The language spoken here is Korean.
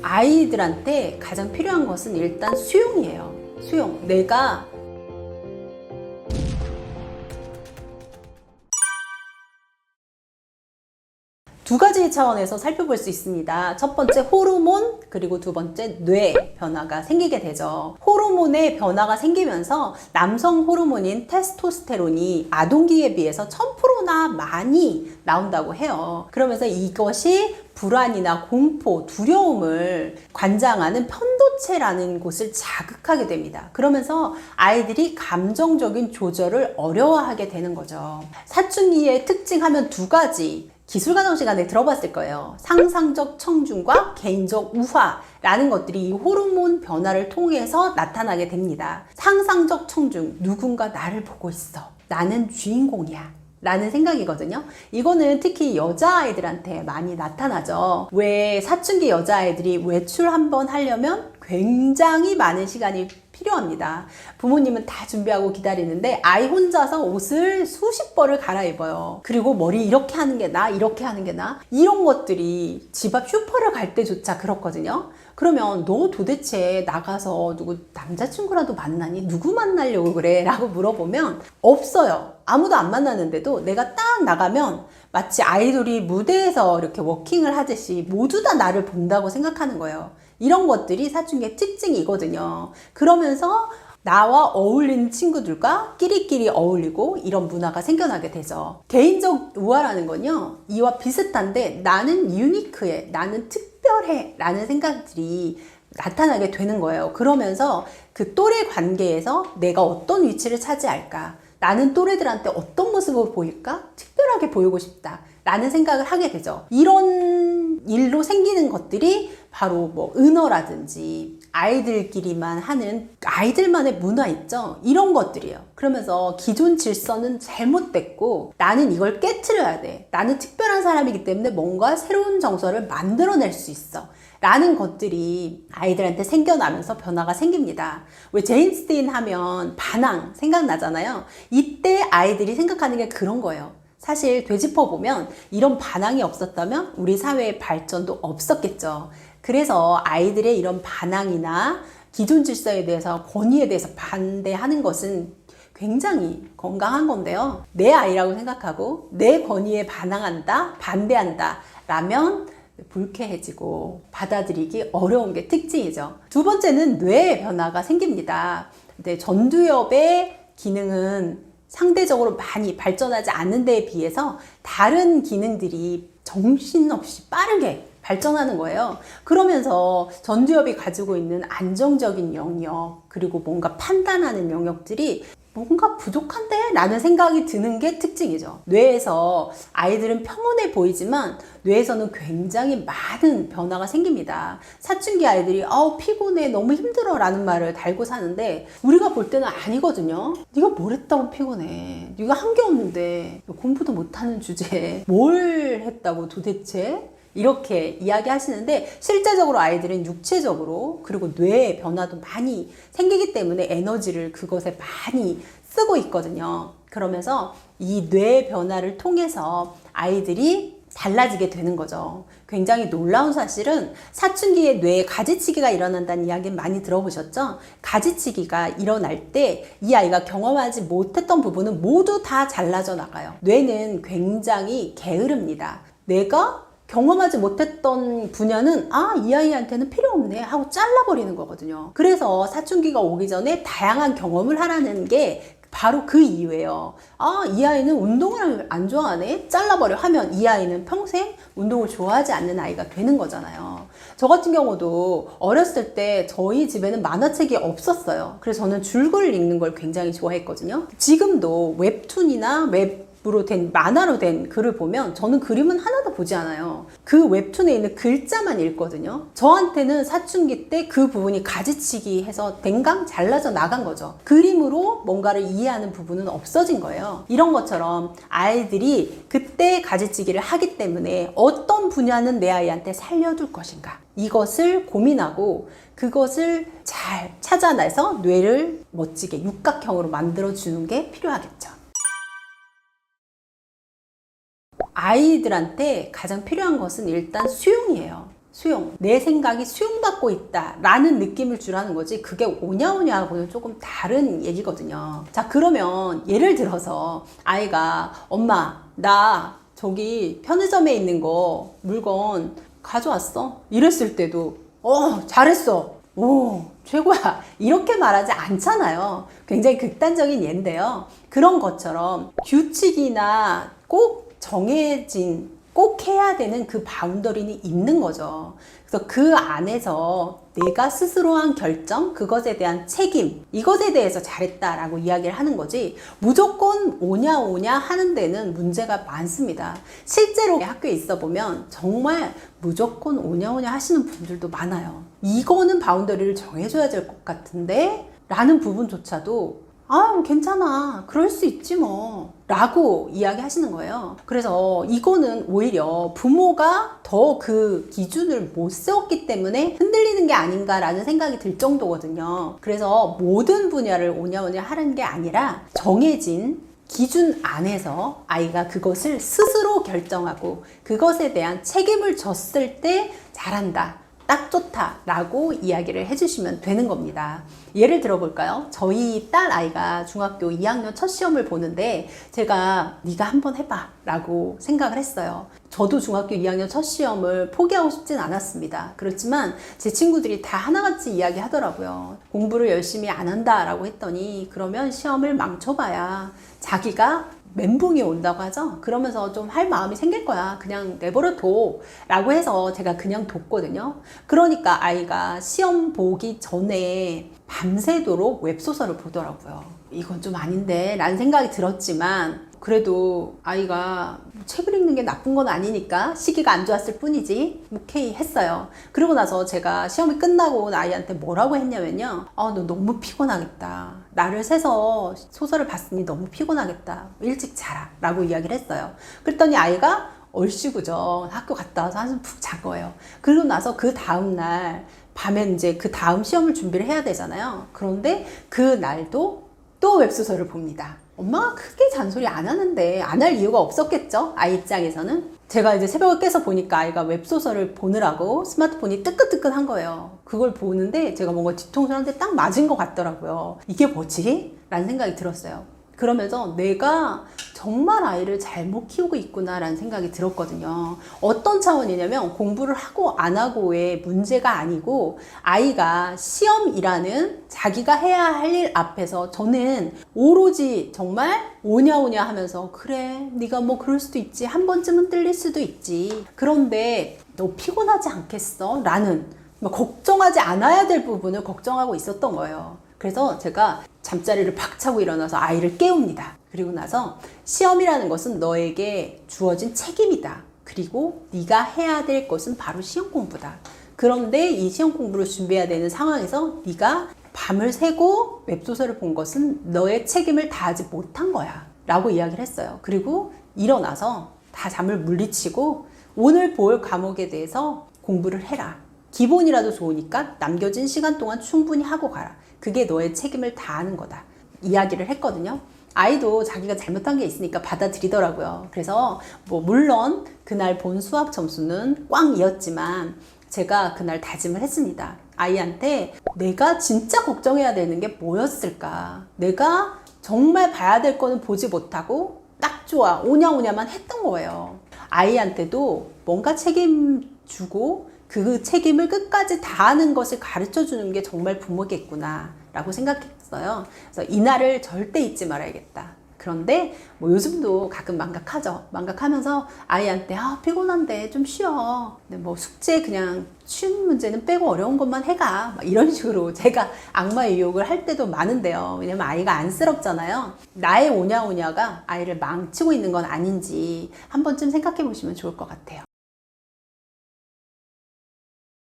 아이들한테 가장 필요한 것은 일단 수용이에요. 수용. 내가 두 가지 차원에서 살펴볼 수 있습니다. 첫 번째 호르몬, 그리고 두 번째 뇌 변화가 생기게 되죠. 호르몬의 변화가 생기면서 남성 호르몬인 테스토스테론이 아동기에 비해서 1000%나 많이 나온다고 해요. 그러면서 이것이 불안이나 공포, 두려움을 관장하는 편도체라는 곳을 자극하게 됩니다. 그러면서 아이들이 감정적인 조절을 어려워하게 되는 거죠. 사춘기의 특징 하면 두 가지. 기술과정 시간에 들어봤을 거예요. 상상적 청중과 개인적 우화라는 것들이 이 호르몬 변화를 통해서 나타나게 됩니다. 상상적 청중, 누군가 나를 보고 있어. 나는 주인공이야. 라는 생각이거든요. 이거는 특히 여자아이들한테 많이 나타나죠. 왜 사춘기 여자아이들이 외출 한번 하려면 굉장히 많은 시간이 필요합니다. 부모님은 다 준비하고 기다리는데 아이 혼자서 옷을 수십 벌을 갈아입어요. 그리고 머리 이렇게 하는 게 나, 이렇게 하는 게 나, 이런 것들이 집 앞 슈퍼를 갈 때조차 그렇거든요. 그러면 너 도대체 나가서 누구 남자친구라도 만나니? 누구 만나려고 그래? 라고 물어보면 없어요. 아무도 안 만나는데도 내가 딱 나가면 마치 아이돌이 무대에서 이렇게 워킹을 하듯이 모두 다 나를 본다고 생각하는 거예요. 이런 것들이 사춘기의 특징이거든요. 그러면서 나와 어울리는 친구들과 끼리끼리 어울리고 이런 문화가 생겨나게 되죠. 개인적 우화라는 건요, 이와 비슷한데 나는 유니크해, 나는 특별해 라는 생각들이 나타나게 되는 거예요. 그러면서 그 또래 관계에서 내가 어떤 위치를 차지할까, 나는 또래들한테 어떤 모습으로 보일까, 특별하게 보이고 싶다 라는 생각을 하게 되죠. 이런 일로 생기는 것들이 바로 뭐 은어라든지 아이들끼리만 하는 아이들만의 문화 있죠. 이런 것들이에요. 그러면서 기존 질서는 잘못됐고 나는 이걸 깨트려야 돼. 나는 특별한 사람이기 때문에 뭔가 새로운 정서를 만들어낼 수 있어. 라는 것들이 아이들한테 생겨나면서 변화가 생깁니다. 왜 제인 스테인 하면 반항 생각나잖아요. 이때 아이들이 생각하는 게 그런 거예요. 사실 되짚어보면 이런 반항이 없었다면 우리 사회의 발전도 없었겠죠. 그래서 아이들의 이런 반항이나 기존 질서에 대해서 권위에 대해서 반대하는 것은 굉장히 건강한 건데요. 내 아이라고 생각하고 내 권위에 반항한다, 반대한다 라면 불쾌해지고 받아들이기 어려운 게 특징이죠. 두 번째는 뇌의 변화가 생깁니다. 근데 전두엽의 기능은 상대적으로 많이 발전하지 않는 데에 비해서 다른 기능들이 정신없이 빠르게 발전하는 거예요. 그러면서 전두엽이 가지고 있는 안정적인 영역, 그리고 뭔가 판단하는 영역들이 뭔가 부족한데? 라는 생각이 드는 게 특징이죠. 뇌에서 아이들은 평온해 보이지만 뇌에서는 굉장히 많은 변화가 생깁니다. 사춘기 아이들이 피곤해, 너무 힘들어 라는 말을 달고 사는데 우리가 볼 때는 아니거든요. 네가 뭘 했다고 피곤해? 네가 한 게 없는데 공부도 못하는 주제에 뭘 했다고 도대체? 이렇게 이야기하시는데 실제적으로 아이들은 육체적으로 그리고 뇌의 변화도 많이 생기기 때문에 에너지를 그것에 많이 쓰고 있거든요. 그러면서 이 뇌 변화를 통해서 아이들이 달라지게 되는 거죠. 굉장히 놀라운 사실은 사춘기에 뇌에 가지치기가 일어난다는 이야기는 많이 들어보셨죠? 가지치기가 일어날 때 이 아이가 경험하지 못했던 부분은 모두 다 잘라져 나가요. 뇌는 굉장히 게으릅니다. 내가 경험하지 못했던 분야는 이 아이한테는 필요 없네 하고 잘라버리는 거거든요. 그래서 사춘기가 오기 전에 다양한 경험을 하라는 게 바로 그 이유예요. 이 아이는 운동을 안 좋아하네? 잘라버려 하면 이 아이는 평생 운동을 좋아하지 않는 아이가 되는 거잖아요. 저 같은 경우도 어렸을 때 저희 집에는 만화책이 없었어요. 그래서 저는 줄거리를 읽는 걸 굉장히 좋아했거든요. 지금도 웹툰이나 으로 된 만화로 된 글을 보면 저는 그림은 하나도 보지 않아요. 그 웹툰에 있는 글자만 읽거든요. 저한테는 사춘기 때 그 부분이 가지치기 해서 댕강 잘라져 나간 거죠. 그림으로 뭔가를 이해하는 부분은 없어진 거예요. 이런 것처럼 아이들이 그때 가지치기를 하기 때문에 어떤 분야는 내 아이한테 살려둘 것인가, 이것을 고민하고 그것을 잘 찾아내서 뇌를 멋지게 육각형으로 만들어주는 게 필요하겠죠. 아이들한테 가장 필요한 것은 일단 수용이에요. 수용. 내 생각이 수용받고 있다라는 느낌을 주라는 거지, 그게 오냐오냐하고는 조금 다른 얘기거든요. 자, 그러면 예를 들어서 아이가 엄마, 나 저기 편의점에 있는 거 물건 가져왔어? 이랬을 때도 잘했어. 오, 최고야. 이렇게 말하지 않잖아요. 굉장히 극단적인 예인데요. 그런 것처럼 규칙이나 꼭 정해진, 꼭 해야 되는 그 바운더리는 있는 거죠. 그래서 그 안에서 내가 스스로 한 결정, 그것에 대한 책임, 이것에 대해서 잘했다라고 이야기를 하는 거지, 무조건 오냐 오냐 하는 데는 문제가 많습니다. 실제로 학교에 있어 보면 정말 무조건 오냐 오냐 하시는 분들도 많아요. 이거는 바운더리를 정해줘야 될 것 같은데 라는 부분조차도 괜찮아, 그럴 수 있지 뭐 라고 이야기 하시는 거예요. 그래서 이거는 오히려 부모가 더 그 기준을 못 세웠기 때문에 흔들리는 게 아닌가라는 생각이 들 정도거든요. 그래서 모든 분야를 오냐오냐 하는 게 아니라 정해진 기준 안에서 아이가 그것을 스스로 결정하고 그것에 대한 책임을 졌을 때 잘한다, 딱 좋다 라고 이야기를 해주시면 되는 겁니다. 예를 들어볼까요? 저희 딸 아이가 중학교 2학년 첫 시험을 보는데 제가 네가 한번 해봐 라고 생각을 했어요. 저도 중학교 2학년 첫 시험을 포기하고 싶진 않았습니다. 그렇지만 제 친구들이 다 하나같이 이야기 하더라고요. 공부를 열심히 안 한다 라고 했더니 그러면 시험을 망쳐봐야 자기가 멘붕이 온다고 하죠. 그러면서 좀 할 마음이 생길 거야. 그냥 내버려 둬 라고 해서 제가 그냥 뒀거든요. 그러니까 아이가 시험 보기 전에 밤새도록 웹소설을 보더라고요. 이건 좀 아닌데 라는 생각이 들었지만 그래도 아이가 책을 읽는 게 나쁜 건 아니니까 시기가 안 좋았을 뿐이지 오케이 했어요. 그러고 나서 제가 시험이 끝나고 아이한테 뭐라고 했냐면요, 너 너무 피곤하겠다, 나를 새서 소설을 봤으니 너무 피곤하겠다, 일찍 자라 라고 이야기를 했어요. 그랬더니 아이가 얼씨구죠, 학교 갔다 와서 한숨 푹 잔 거예요. 그러고 나서 그 다음날 밤에 이제 그 다음 시험을 준비를 해야 되잖아요. 그런데 그 날도 또 웹소설을 봅니다. 엄마가 크게 잔소리 안 하는데 안 할 이유가 없었겠죠? 아이 입장에서는. 제가 이제 새벽에 깨서 보니까 아이가 웹소설을 보느라고 스마트폰이 뜨끈뜨끈한 거예요. 그걸 보는데 제가 뭔가 뒤통수 한 대 딱 맞은 것 같더라고요. 이게 뭐지? 라는 생각이 들었어요. 그러면서 내가 정말 아이를 잘못 키우고 있구나 라는 생각이 들었거든요. 어떤 차원이냐면 공부를 하고 안 하고의 문제가 아니고 아이가 시험이라는 자기가 해야 할 일 앞에서 저는 오로지 정말 오냐오냐 하면서 그래, 네가 뭐 그럴 수도 있지, 한 번쯤은 틀릴 수도 있지, 그런데 너 피곤하지 않겠어? 라는 걱정하지 않아야 될 부분을 걱정하고 있었던 거예요. 그래서 제가 잠자리를 박차고 일어나서 아이를 깨웁니다. 그리고 나서 시험이라는 것은 너에게 주어진 책임이다. 그리고 네가 해야 될 것은 바로 시험 공부다. 그런데 이 시험 공부를 준비해야 되는 상황에서 네가 밤을 새고 웹소설을 본 것은 너의 책임을 다하지 못한 거야 라고 이야기를 했어요. 그리고 일어나서 다 잠을 물리치고 오늘 볼 과목에 대해서 공부를 해라. 기본이라도 좋으니까 남겨진 시간 동안 충분히 하고 가라. 그게 너의 책임을 다하는 거다. 이야기를 했거든요. 아이도 자기가 잘못한 게 있으니까 받아들이더라고요. 그래서 물론 그날 본 수학 점수는 꽝이었지만 제가 그날 다짐을 했습니다. 아이한테 내가 진짜 걱정해야 되는 게 뭐였을까? 내가 정말 봐야 될 거는 보지 못하고 딱 좋아, 오냐오냐만 했던 거예요. 아이한테도 뭔가 책임주고 그 책임을 끝까지 다하는 것을 가르쳐 주는 게 정말 부모겠구나 라고 생각했어요. 그래서 이날을 절대 잊지 말아야겠다. 그런데 요즘도 가끔 망각하죠. 망각하면서 아이한테 피곤한데 좀 쉬어. 근데 숙제 그냥 쉬운 문제는 빼고 어려운 것만 해가. 이런 식으로 제가 악마의 유혹을 할 때도 많은데요. 왜냐면 아이가 안쓰럽잖아요. 나의 오냐오냐가 아이를 망치고 있는 건 아닌지 한 번쯤 생각해 보시면 좋을 것 같아요.